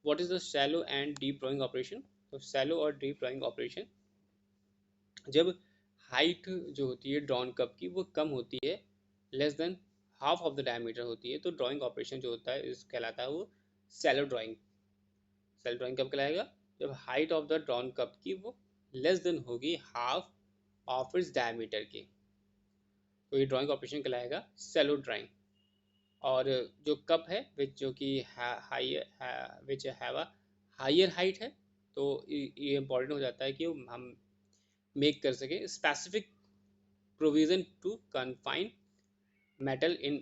What is the shallow and deep drawing operation. तो shallow और deep drawing operation, जब height जो होती है ड्रॉन कप की वो कम होती है, less than half of the diameter होती है, तो ड्राइंग ऑपरेशन जो होता है इस कहलाता है वो शैलो ड्राइंग। शैलो ड्राइंग कब कहलाएगा, जब height of the drawn cup की वो लेस देन होगी हाफ ऑफ इट्स डायमीटर की, तो ये ड्राइंग ऑपरेशन कहलाएगा शैलो ड्राइंग। और जो कप है विच जो कि higher which have a higher height है, तो ये इंपॉर्टेंट हो जाता है कि हम मेक कर सके specific provision to confine metal in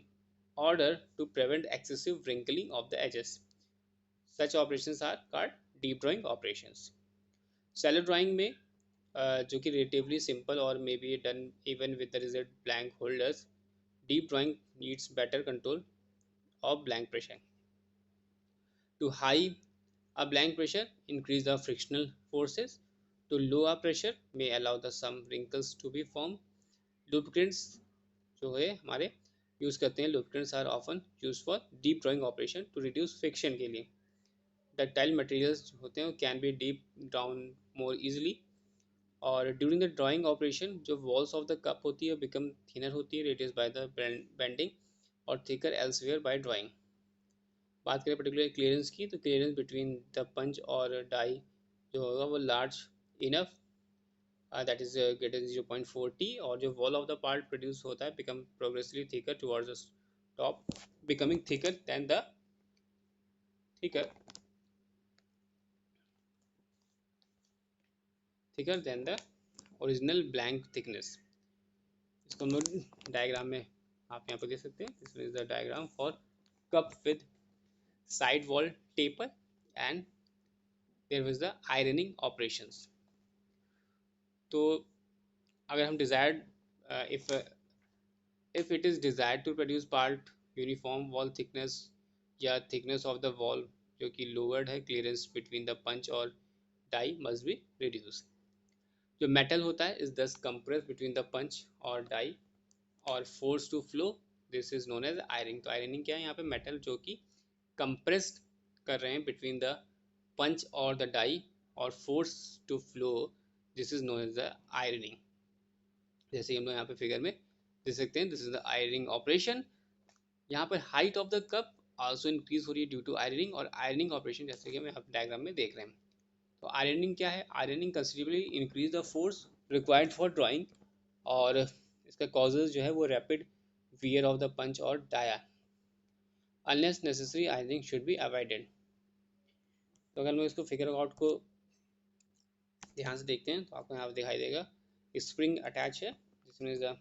order to prevent excessive wrinkling of the edges. Such operations are called deep drawing operations. Shallow drawing में जो कि relatively simple or may be done even with the result blank holders, deep drawing needs better control of blank pressure. To high a blank pressure, increase the frictional forces. To low a pressure, may allow the some wrinkles to be formed. Lubricants जो है हमारे use करते हैं, lubricants are often used for deep drawing operation to reduce friction के लिए. Ductile materials होते हैं can be deep down more easily. और ड्यूरिंग द ड्राइंग ऑपरेशन जो वॉल्स ऑफ द कप होती है बिकम थिनर होती है, रिड्यूस बाय द बेंडिंग और थिकर एल्सवेयर बाय ड्राइंग। बात करें पर्टिकुलर क्लियरेंस की, तो क्लियरेंस बिटवीन द पंच और डाई जो होगा वो large enough, that is greater 0.4 t, और जो wall of the part produce होता है become progressively thicker towards the top, becoming thicker thicker than the original blank thickness. इसको हम लोग डायग्राम में आप यहाँ पर देख सकते हैं, this is the diagram for cup with side wall taper and there was the ironing operations. तो अगर हम desired if it is desired to produce part uniform wall thickness या thickness of the wall जो कि lowered है, clearance between the punch और die must be reduced. जो metal होता है is thus compressed between the punch और die और force to flow, this is known as ironing. तो ironing क्या है, यहाँ पे metal जो कि compressed कर रहे हैं between the punch और the die और force to flow, this is known as the ironing. जैसे हम लोग यहाँ पे फिगर में देख सकते हैं, this is the ironing operation. यहाँ पर height of the cup also increase हो रही है ड्यू टू आयरनिंग, और आयरनिंग ऑपरेशन जैसे कि हम यहाँ डायग्राम में देख रहे हैं। तो आयरनिंग क्या है, ironing considerably increase the force required for drawing, और इसका कॉजेज जो है वो rapid wear of the punch और die, unless necessary ironing should be avoided. तो अगर हम इसको फिगर आउट को ध्यान से देखते हैं तो आपको यहाँ पर दिखाई देगा स्प्रिंग अटैच है, जिसमें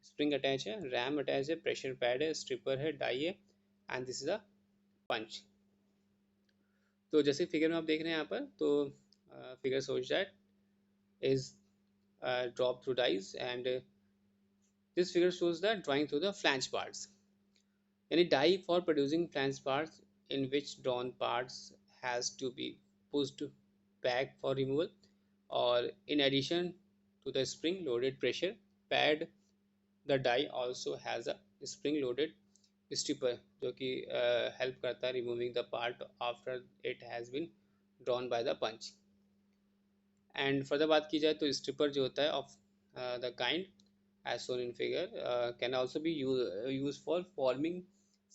स्प्रिंग अटैच है, रैम अटैच है, प्रेशर पैड है, स्ट्रिपर है, डाई है, एंड दिस इज अ पंच। तो जैसे फिगर में आप देख रहे हैं यहाँ पर, तो figure such that is drop through dies and this figure shows the drawing through the flange parts, यानी die for producing flange parts in which drawn parts has to be pushed back for removal, और in addition to the spring loaded pressure pad, the die also has a spring loaded stripper जो कि help करता है removing the part after it has been drawn by the punch. and further बात की जाए तो stripper जो होता है of the kind as shown in figure can also be used for forming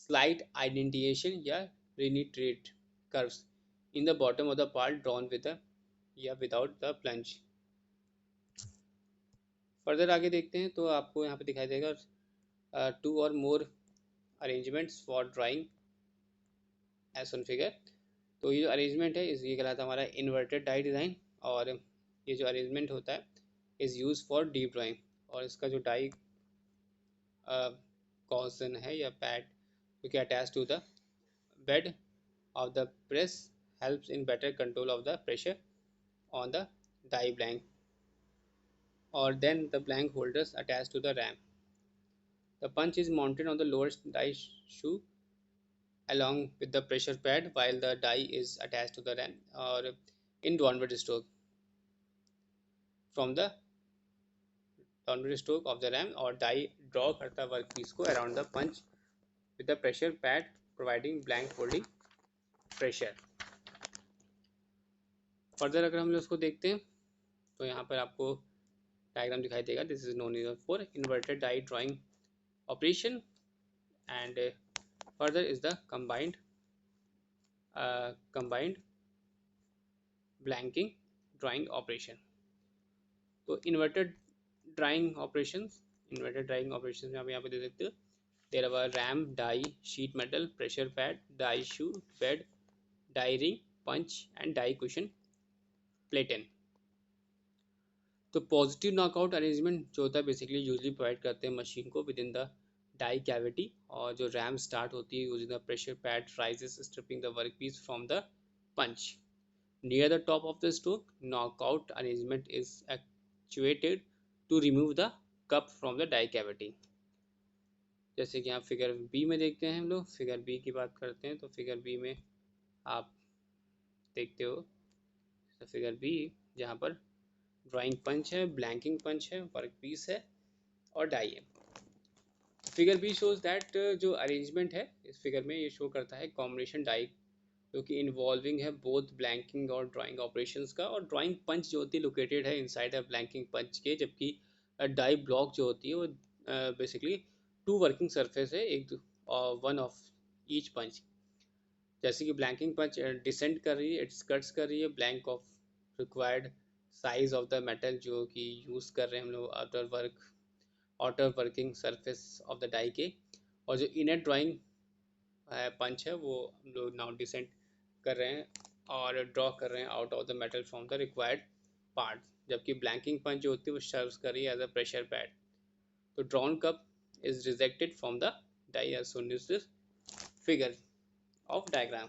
slight indentation या penetrate curves in the bottom of the part drawn with the या without the plunge. Further आगे देखते हैं तो आपको यहाँ पे दिखाई देगा two or more arrangements for drawing as on figure. तो ये जो अरेंजमेंट है इस ये कहलाता है हमारा इन्वर्टेड डाई डिज़ाइन, और ये जो अरेंजमेंट होता है is use for deep drawing, और इसका जो डाई कॉजन है या पैड जो कि attach to the bed of the press helps in better control of the pressure on the die blank, or then the blank holders attached to the ram. The punch is mounted on the lower die shoe along with the pressure pad, while the die is attached to the ram or in downward stroke from the downward stroke of the ram, or die draw करता workpiece को around the punch with the pressure pad providing blank holding pressure. Further अगर हम लोग उसको देखते हैं तो यहाँ पर आपको डायग्राम दिखाई देगा. This is known as for inverted die drawing operation and further is the combined blanking drawing operation. तो इन्वर्टेड ड्राइंग ऑपरेशन में आप यहाँ पे दे सकते हो. There are ram die sheet metal pressure pad die shoe bed die ring punch and die cushion platen. तो positive knockout arrangement जो होता है बेसिकली यूजली प्रोवाइड करते हैं मशीन को within the die cavity. और जो रैम स्टार्ट होती है using the pressure pad rises stripping the work piece from the punch. Near the top of the stroke, knockout arrangement is actuated to remove the cup from the die cavity. जैसे कि आप figure B में देखते हैं. हम लोग figure B की बात करते हैं तो फिगर बी में आप देखते हो फिगर बी जहाँ पर ड्राइंग पंच है ब्लैंकिंग पंच है वर्क पीस है और डाई है. फिगर बी शोज दैट जो अरेंजमेंट है इस फिगर में ये शो करता है कॉम्बिनेशन डाई जो कि इन्वॉल्विंग है बोथ ब्लैंकिंग और ड्राइंग ऑपरेशंस का. और ड्राइंग पंच जो होती है लोकेटेड है इनसाइड है ब्लैंकिंग पंच के. जबकि डाई ब्लॉक जो होती है वो बेसिकली टू वर्किंग सरफेस है एक वन ऑफ ईच पंच. जैसे कि ब्लैंकिंग पंच डिसेंड कर रही है इट्स कट्स कर रही है blank of required size of the metal जो कि यूज़ कर रहे हैं हम लोग outer working surface of the die के. और जो इनर ड्राइंग पंच है वो हम लोग नाउ डिसेंड कर रहे हैं और ड्रॉ कर रहे हैं out of the metal from the required part. जबकि ब्लैंकिंग पंच जो होती है वो सर्व कर रही है एज अ प्रेशर पैड. तो drawn cup is rejected from the die as shown in this figure of diagram.